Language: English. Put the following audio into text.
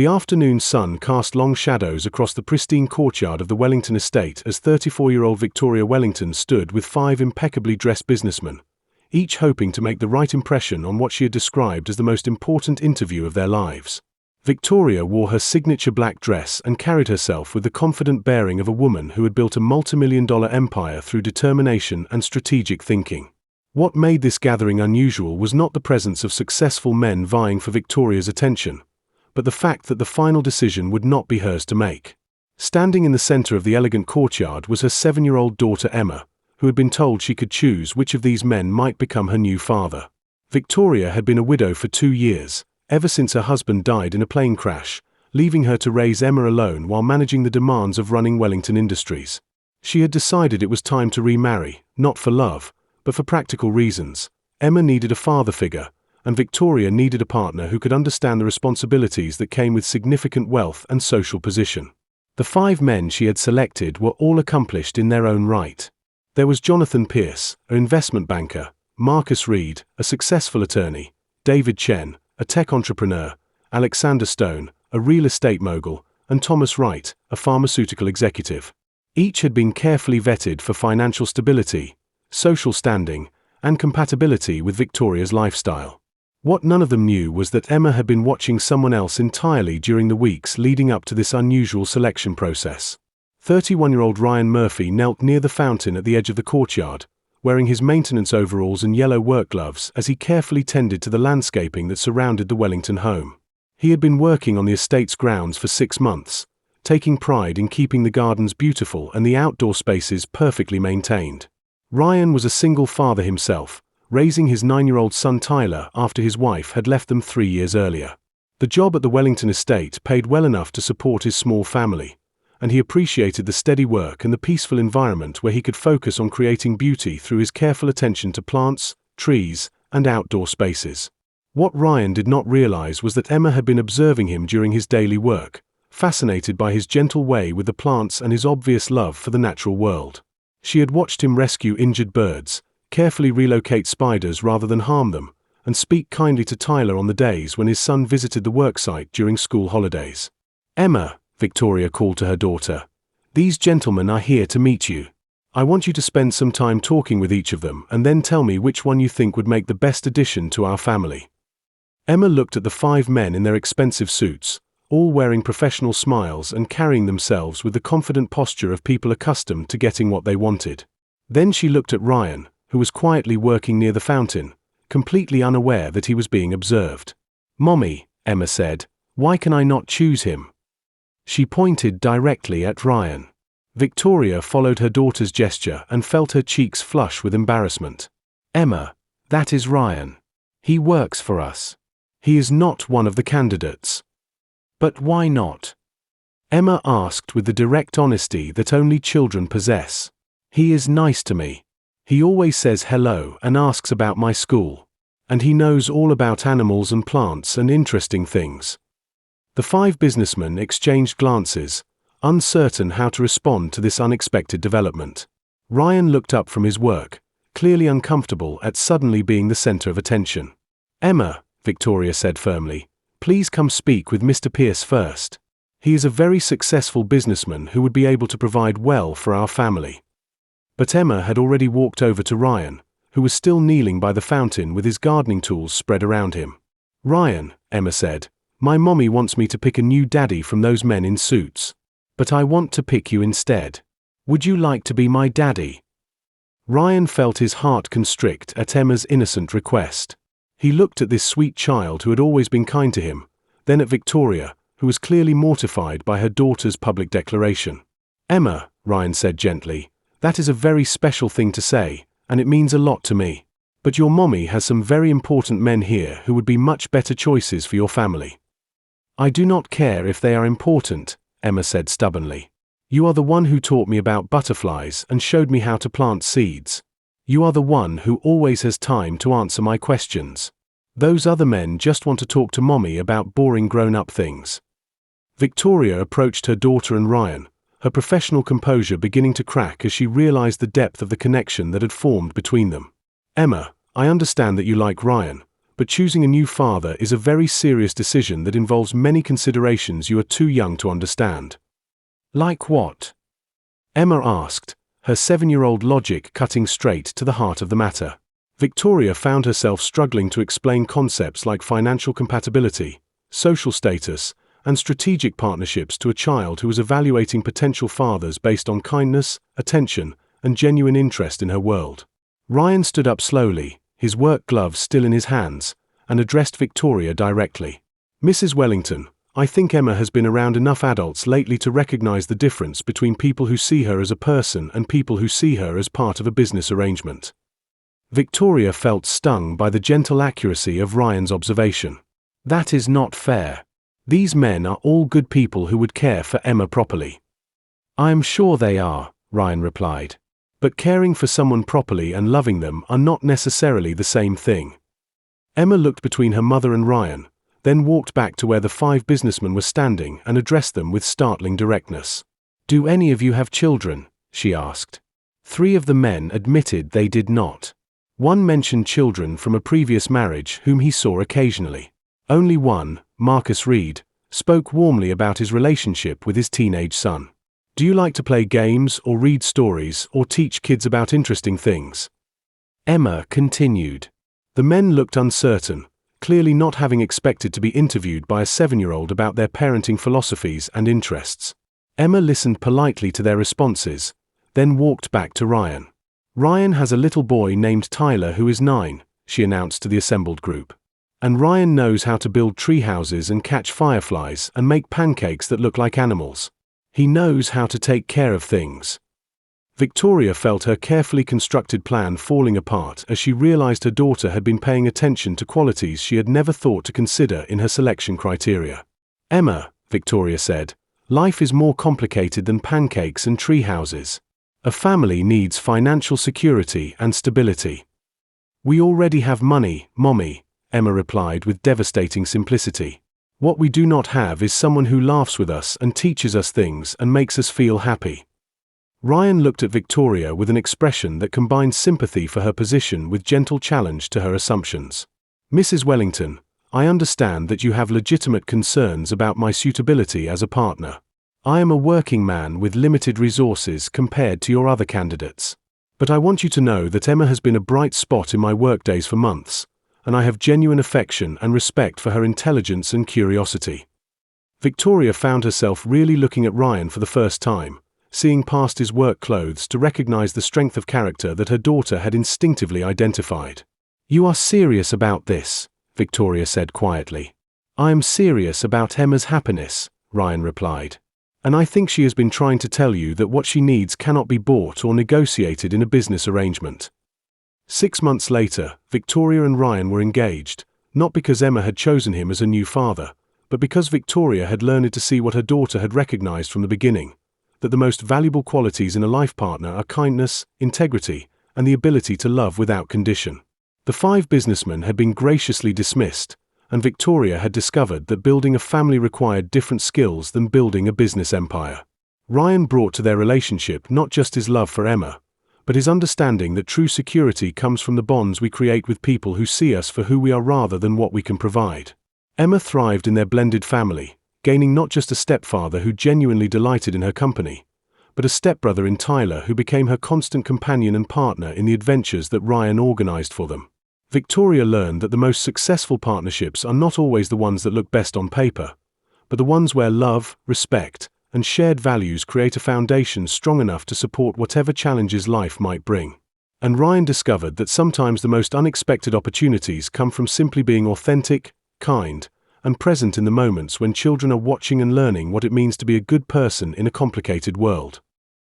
The afternoon sun cast long shadows across the pristine courtyard of the Wellington estate as 34-year-old Victoria Wellington stood with 5 impeccably dressed businessmen, each hoping to make the right impression on what she had described as the most important interview of their lives. Victoria wore her signature black dress and carried herself with the confident bearing of a woman who had built a multi-million-dollar empire through determination and strategic thinking. What made this gathering unusual was not the presence of successful men vying for Victoria's attention, but the fact that the final decision would not be hers to make. Standing in the center of the elegant courtyard was her 7-year-old daughter Emma, who had been told she could choose which of these men might become her new father. Victoria had been a widow for 2 years, ever since her husband died in a plane crash, leaving her to raise Emma alone while managing the demands of running Wellington Industries. She had decided it was time to remarry, not for love, but for practical reasons. Emma needed a father figure, and Victoria needed a partner who could understand the responsibilities that came with significant wealth and social position. The 5 men she had selected were all accomplished in their own right. There was Jonathan Pierce, an investment banker, Marcus Reed, a successful attorney, David Chen, a tech entrepreneur, Alexander Stone, a real estate mogul, and Thomas Wright, a pharmaceutical executive. Each had been carefully vetted for financial stability, social standing, and compatibility with Victoria's lifestyle. What none of them knew was that Emma had been watching someone else entirely during the weeks leading up to this unusual selection process. 31-year-old Ryan Murphy knelt near the fountain at the edge of the courtyard, wearing his maintenance overalls and yellow work gloves as he carefully tended to the landscaping that surrounded the Wellington home. He had been working on the estate's grounds for 6 months, taking pride in keeping the gardens beautiful and the outdoor spaces perfectly maintained. Ryan was a single father himself, raising his 9-year-old son Tyler after his wife had left them 3 years earlier. The job at the Wellington estate paid well enough to support his small family, and he appreciated the steady work and the peaceful environment where he could focus on creating beauty through his careful attention to plants, trees, and outdoor spaces. What Ryan did not realize was that Emma had been observing him during his daily work, fascinated by his gentle way with the plants and his obvious love for the natural world. She had watched him rescue injured birds, carefully relocate spiders rather than harm them, and speak kindly to Tyler on the days when his son visited the worksite during school holidays. "Emma," Victoria called to her daughter, "these gentlemen are here to meet you. I want you to spend some time talking with each of them and then tell me which one you think would make the best addition to our family." Emma looked at the 5 men in their expensive suits, all wearing professional smiles and carrying themselves with the confident posture of people accustomed to getting what they wanted. Then she looked at Ryan, who was quietly working near the fountain, completely unaware that he was being observed. "Mommy," Emma said, "why can I not choose him?" She pointed directly at Ryan. Victoria followed her daughter's gesture and felt her cheeks flush with embarrassment. "Emma, that is Ryan. He works for us. He is not one of the candidates." "But why not?" Emma asked with the direct honesty that only children possess. "He is nice to me. He always says hello and asks about my school. And he knows all about animals and plants and interesting things." The 5 businessmen exchanged glances, uncertain how to respond to this unexpected development. Ryan looked up from his work, clearly uncomfortable at suddenly being the center of attention. "Emma," Victoria said firmly, "please come speak with Mr. Pierce first. He is a very successful businessman who would be able to provide well for our family." But Emma had already walked over to Ryan, who was still kneeling by the fountain with his gardening tools spread around him. "Ryan," Emma said, "my mommy wants me to pick a new daddy from those men in suits. But I want to pick you instead. Would you like to be my daddy?" Ryan felt his heart constrict at Emma's innocent request. He looked at this sweet child who had always been kind to him, then at Victoria, who was clearly mortified by her daughter's public declaration. "Emma," Ryan said gently, "that is a very special thing to say, and it means a lot to me. But your mommy has some very important men here who would be much better choices for your family." "I do not care if they are important," Emma said stubbornly. "You are the one who taught me about butterflies and showed me how to plant seeds. You are the one who always has time to answer my questions. Those other men just want to talk to mommy about boring grown-up things." Victoria approached her daughter and Ryan, her professional composure beginning to crack as she realized the depth of the connection that had formed between them. "Emma, I understand that you like Ryan, but choosing a new father is a very serious decision that involves many considerations you are too young to understand." "Like what?" Emma asked, her 7-year-old logic cutting straight to the heart of the matter. Victoria found herself struggling to explain concepts like financial compatibility, social status, and strategic partnerships to a child who was evaluating potential fathers based on kindness, attention, and genuine interest in her world. Ryan stood up slowly, his work gloves still in his hands, and addressed Victoria directly. "Mrs. Wellington, I think Emma has been around enough adults lately to recognize the difference between people who see her as a person and people who see her as part of a business arrangement." Victoria felt stung by the gentle accuracy of Ryan's observation. "That is not fair. These men are all good people who would care for Emma properly." "I am sure they are," Ryan replied. "But caring for someone properly and loving them are not necessarily the same thing." Emma looked between her mother and Ryan, then walked back to where the 5 businessmen were standing and addressed them with startling directness. "Do any of you have children?" she asked. 3 of the men admitted they did not. One mentioned children from a previous marriage whom he saw occasionally. Only one, Marcus Reed, spoke warmly about his relationship with his teenage son. "Do you like to play games or read stories or teach kids about interesting things?" Emma continued. The men looked uncertain, clearly not having expected to be interviewed by a 7-year-old about their parenting philosophies and interests. Emma listened politely to their responses, then walked back to Ryan. "Ryan has a little boy named Tyler who is 9, she announced to the assembled group. "And Ryan knows how to build tree houses and catch fireflies and make pancakes that look like animals. He knows how to take care of things." Victoria felt her carefully constructed plan falling apart as she realized her daughter had been paying attention to qualities she had never thought to consider in her selection criteria. "Emma," Victoria said, "life is more complicated than pancakes and tree houses. A family needs financial security and stability." "We already have money, Mommy," Emma replied with devastating simplicity. "What we do not have is someone who laughs with us and teaches us things and makes us feel happy." Ryan looked at Victoria with an expression that combined sympathy for her position with gentle challenge to her assumptions. "Mrs. Wellington, I understand that you have legitimate concerns about my suitability as a partner. I am a working man with limited resources compared to your other candidates. But I want you to know that Emma has been a bright spot in my workdays for months, and I have genuine affection and respect for her intelligence and curiosity." Victoria found herself really looking at Ryan for the first time, seeing past his work clothes to recognize the strength of character that her daughter had instinctively identified. "You are serious about this," Victoria said quietly. "I am serious about Emma's happiness," Ryan replied. "And I think she has been trying to tell you that what she needs cannot be bought or negotiated in a business arrangement." 6 months later, Victoria and Ryan were engaged, not because Emma had chosen him as a new father, but because Victoria had learned to see what her daughter had recognized from the beginning, that the most valuable qualities in a life partner are kindness, integrity, and the ability to love without condition. The 5 businessmen had been graciously dismissed, and Victoria had discovered that building a family required different skills than building a business empire. Ryan brought to their relationship not just his love for Emma, but his understanding that true security comes from the bonds we create with people who see us for who we are rather than what we can provide. Emma thrived in their blended family, gaining not just a stepfather who genuinely delighted in her company, but a stepbrother in Tyler who became her constant companion and partner in the adventures that Ryan organized for them. Victoria learned that the most successful partnerships are not always the ones that look best on paper, but the ones where love, respect, and shared values create a foundation strong enough to support whatever challenges life might bring. And Ryan discovered that sometimes the most unexpected opportunities come from simply being authentic, kind, and present in the moments when children are watching and learning what it means to be a good person in a complicated world.